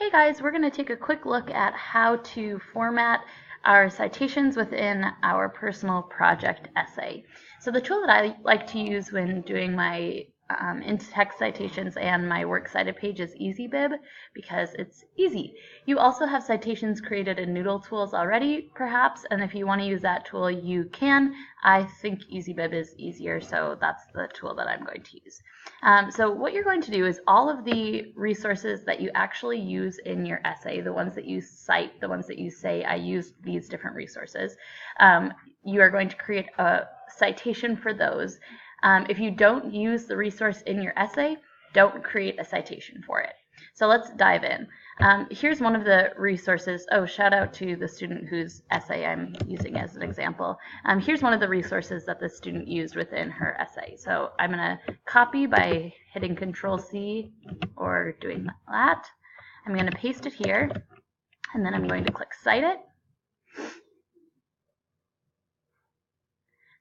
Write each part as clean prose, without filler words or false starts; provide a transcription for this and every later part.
Hey guys, we're going to take a quick look at how to format our citations within our personal project essay. So the tool that I like to use when doing my in-text citations and my works cited page is EasyBib because it's easy. You also have citations created in Noodle tools already, perhaps, and if you want to use that tool, you can. I think EasyBib is easier, so that's the tool that I'm going to use. So what you're going to do is all of the resources that you actually use in your essay, the ones that you cite, the ones that you say, I used these different resources, you are going to create a citation for those. If you don't use the resource in your essay, don't create a citation for it. So let's dive in. Here's one of the resources. Oh, shout out to the student whose essay I'm using as an example. Here's one of the resources that the student used within her essay. So I'm going to copy by hitting Control-C or doing that. I'm going to paste it here, and then I'm going to click Cite It.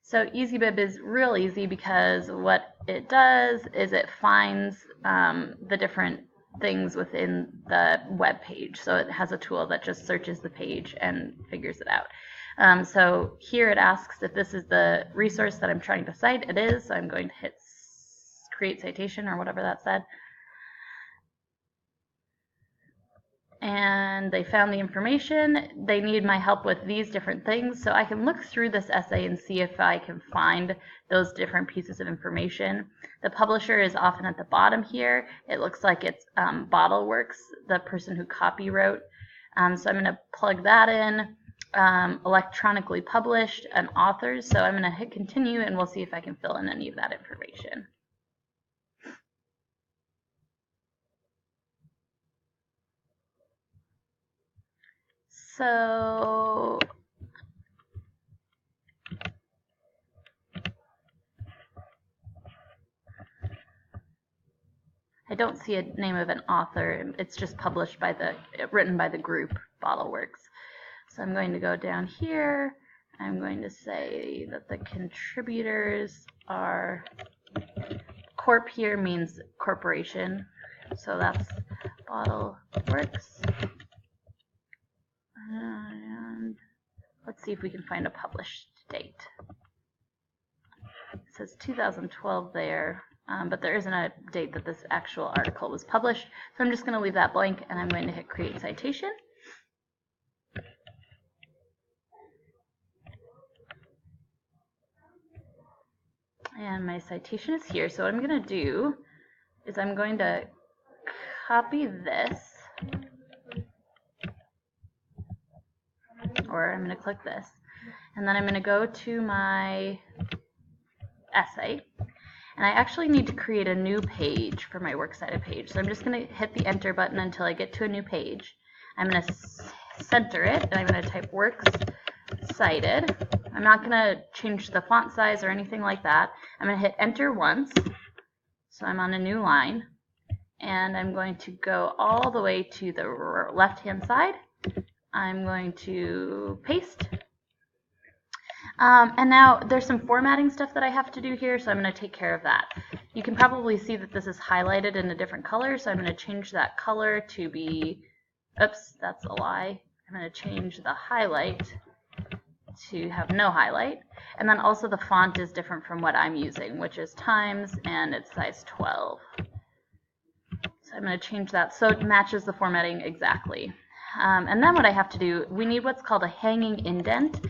So EasyBib is real easy because what it does is it finds the different things within the web page. So it has a tool that just searches the page and figures it out. So here it asks if this is the resource that I'm trying to cite. It is, so I'm going to hit create citation or whatever that said. And they found the information. They need my help with these different things, so I can look through this essay and see if I can find those different pieces of information. The publisher is often at the bottom here. It looks like it's BottleWorks, the person who copywrote. So I'm going to plug that in. Electronically published and authors, so I'm going to hit continue and we'll see if I can fill in any of that information. So I don't see a name of an author. It's just published by written by the group BottleWorks. So I'm going to go down here. I'm going to say that the contributors are, corp here means corporation. So that's BottleWorks. And let's see if we can find a published date. It says 2012 there, but there isn't a date that this actual article was published. So I'm just going to leave that blank and I'm going to hit create citation. And my citation is here. So what I'm going to do is I'm going to copy this, or I'm going to click this, and then I'm going to go to my essay, and I actually need to create a new page for my works cited page. So I'm just going to hit the enter button until I get to a new page. I'm going to center it, and I'm going to type works cited. I'm not going to change the font size or anything like that. I'm going to hit enter once, so I'm on a new line, and I'm going to go all the way to the left-hand side. I'm going to paste. And now there's some formatting stuff that I have to do here, so I'm going to take care of that. You can probably see that this is highlighted in a different color, so I'm going to change that color to be, oops, that's a lie. I'm going to change the highlight to have no highlight. And then also the font is different from what I'm using, which is Times, and it's size 12. So I'm going to change that so it matches the formatting exactly. And then what I have to do, we need what's called a hanging indent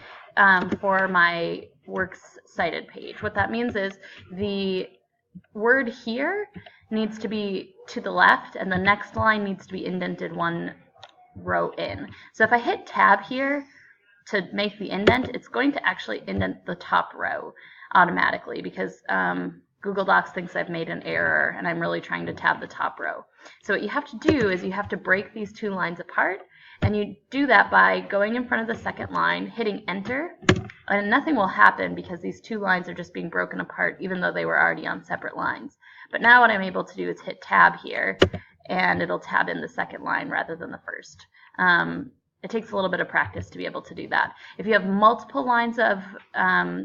for my works cited page. What that means is the word here needs to be to the left and the next line needs to be indented one row in. So if I hit tab here to make the indent, it's going to actually indent the top row automatically because Google Docs thinks I've made an error and I'm really trying to tab the top row. So what you have to do is you have to break these two lines apart, and you do that by going in front of the second line, hitting enter, and nothing will happen because these two lines are just being broken apart even though they were already on separate lines. But now what I'm able to do is hit tab here and it'll tab in the second line rather than the first. It takes a little bit of practice to be able to do that. If you have multiple lines of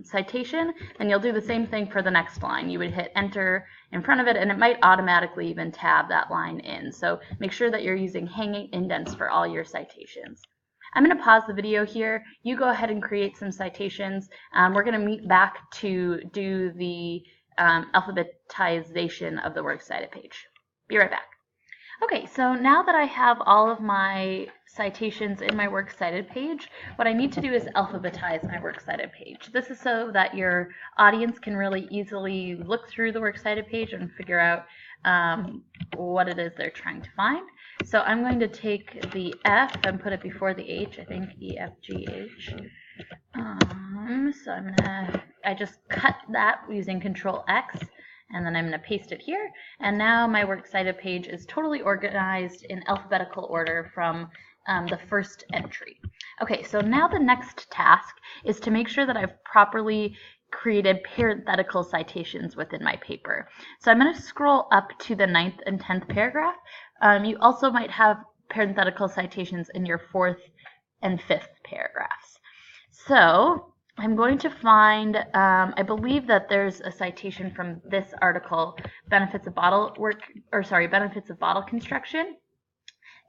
citation, then you'll do the same thing for the next line. You would hit enter in front of it, and it might automatically even tab that line in. So make sure that you're using hanging indents for all your citations. I'm going to pause the video here. You go ahead and create some citations. We're going to meet back to do the alphabetization of the Works Cited page. Be right back. Okay, so now that I have all of my citations in my Works Cited page, what I need to do is alphabetize my Works Cited page. This is so that your audience can really easily look through the Works Cited page and figure out what it is they're trying to find. So I'm going to take the F and put it before the H, I think E, F, G, H. So I just cut that using Control X. And then I'm going to paste it here, and now my Works Cited page is totally organized in alphabetical order from the first entry. Okay, so now the next task is to make sure that I've properly created parenthetical citations within my paper. So I'm going to scroll up to the 9th and 10th paragraph. You also might have parenthetical citations in your 4th and 5th paragraphs. So I'm going to find, I believe that there's a citation from this article, Benefits of Bottle Construction.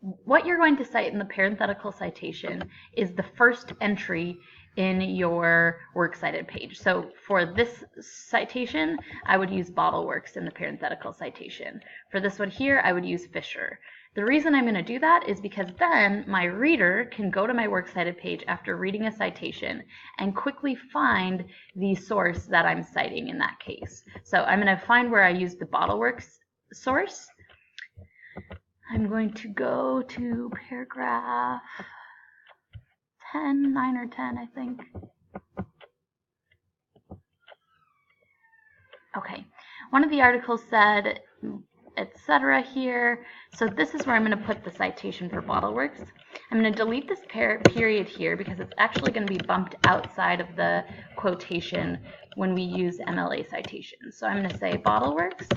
What you're going to cite in the parenthetical citation is the first entry in your Works Cited page. So for this citation, I would use Bottle Works in the parenthetical citation. For this one here, I would use Fisher. The reason I'm going to do that is because then my reader can go to my Works Cited page after reading a citation and quickly find the source that I'm citing in that case. So I'm going to find where I used the Bottle Works source. I'm going to go to paragraph 10, 9 or 10, I think. Okay, one of the articles said, etc. here. So this is where I'm going to put the citation for Bottle Works. I'm going to delete this period here because it's actually going to be bumped outside of the quotation when we use MLA citations. So I'm going to say Bottle Works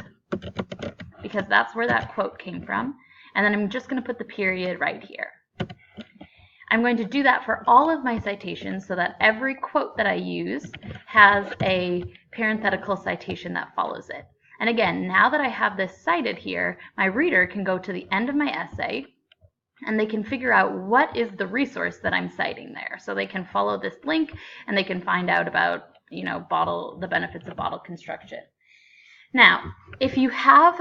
because that's where that quote came from. And then I'm just going to put the period right here. I'm going to do that for all of my citations so that every quote that I use has a parenthetical citation that follows it. And again, now that I have this cited here, my reader can go to the end of my essay and they can figure out what is the resource that I'm citing there. So they can follow this link and they can find out about, the benefits of bottle construction. Now, if you have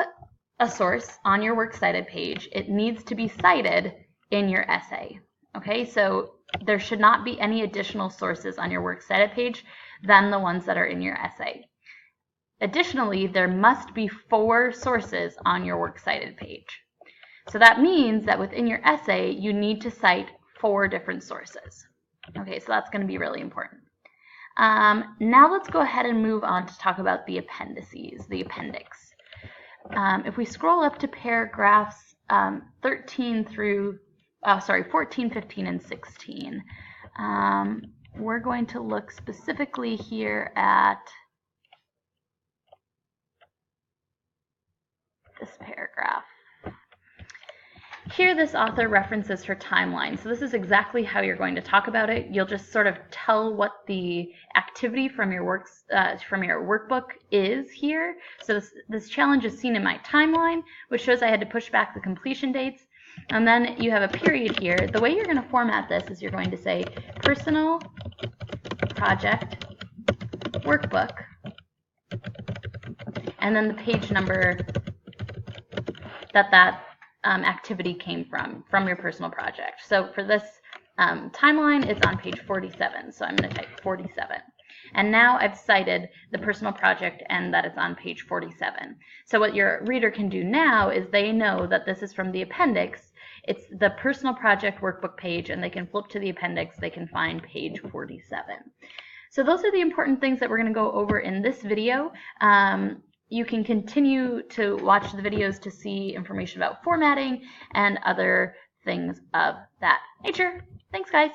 a source on your Works Cited page, it needs to be cited in your essay. Okay, so there should not be any additional sources on your Works Cited page than the ones that are in your essay. Additionally, there must be 4 sources on your Works Cited page. So that means that within your essay, you need to cite 4 different sources. Okay, so that's going to be really important. Now let's go ahead and move on to talk about the appendices, the appendix. If we scroll up to paragraphs 14, 15, and 16, we're going to look specifically here at this paragraph. Here this author references her timeline. So this is exactly how you're going to talk about it. You'll just sort of tell what the activity from your workbook is here. So this challenge is seen in my timeline, which shows I had to push back the completion dates. And then you have a period here. The way you're going to format this is you're going to say personal project workbook, and then the page number that activity came from your personal project. So for this timeline, it's on page 47. So I'm going to type 47. And now I've cited the personal project and that it's on page 47. So what your reader can do now is they know that this is from the appendix. It's the personal project workbook page, and they can flip to the appendix. They can find page 47. So those are the important things that we're going to go over in this video. You can continue to watch the videos to see information about formatting and other things of that nature. Thanks, guys.